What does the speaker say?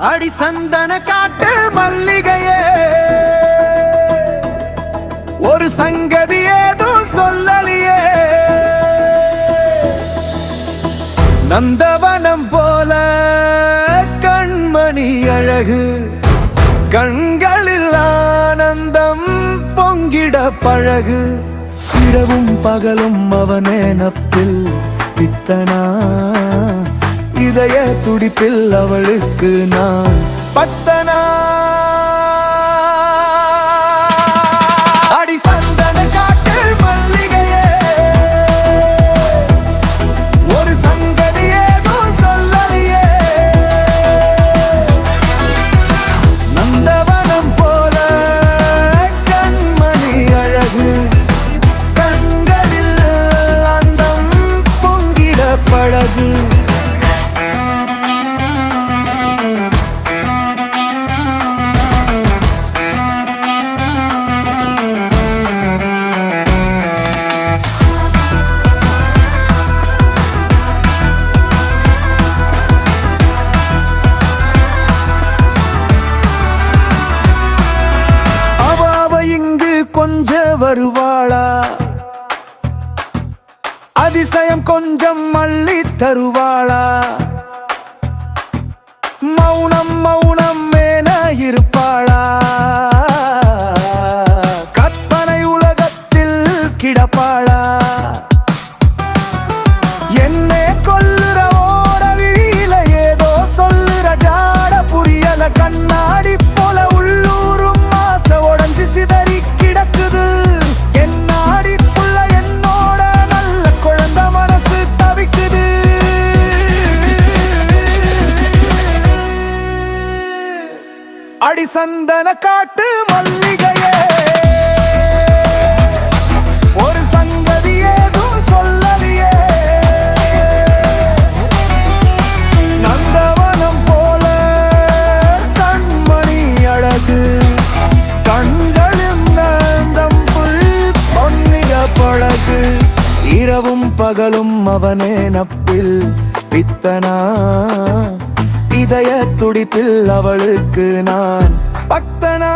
அடி சந்தன காட்டு மல்லிகையே, ஒரு சங்கதி ஏதும் சொல்லலியே. நந்தவனம் போல கண்மணி அழகு, கண்களில் ஆனந்தம் பொங்கிட பழகு. இரவும் பகலும் அவனே நப்பில் பித்தனா, இதய துடிப்பில் அவளுக்கு நான் பக்தனா. அடி சந்தன காட்டு மல்லிகையே, ஒரு சங்கதி ஏதும் சொல்லலியே. நந்தவனம் போல கண்மணி அழகு, கண்களில் அந்தம் பொங்கிட பழகு. கொஞ்ச வருவாளா, அதிசயம் கொஞ்சம் மல்லி தருவாளா. மௌனம் மௌனம் மேன இருப்பாளா, கற்பனை உலகத்தில் கிடப்பாளா. என்னே கொல்லுற ஓட விழியில ஏதோ சொல்லுற ஜாட புரியல. கண்ணாடி போல உள்ளூரும் ஆச உடஞ்சு சிதறி கிடக்குது. என்னாடி புள்ள என்னோட நல்ல குழந்தை மனசு தவிக்குது. அடி சந்தன காட்டு மல்லிகையே, ஒரு சங்கதி ஏதும் சொல்லலியே. நந்தவனம் போல கண்மணி அழகு, கண்களின் நந்தம் புல் பொன்னிற பழகு. இரவும் பகலும் அவனே நப்பில் பித்தனா, இதய துடிப்பில் அவளுக்கு நான் பக்தனா.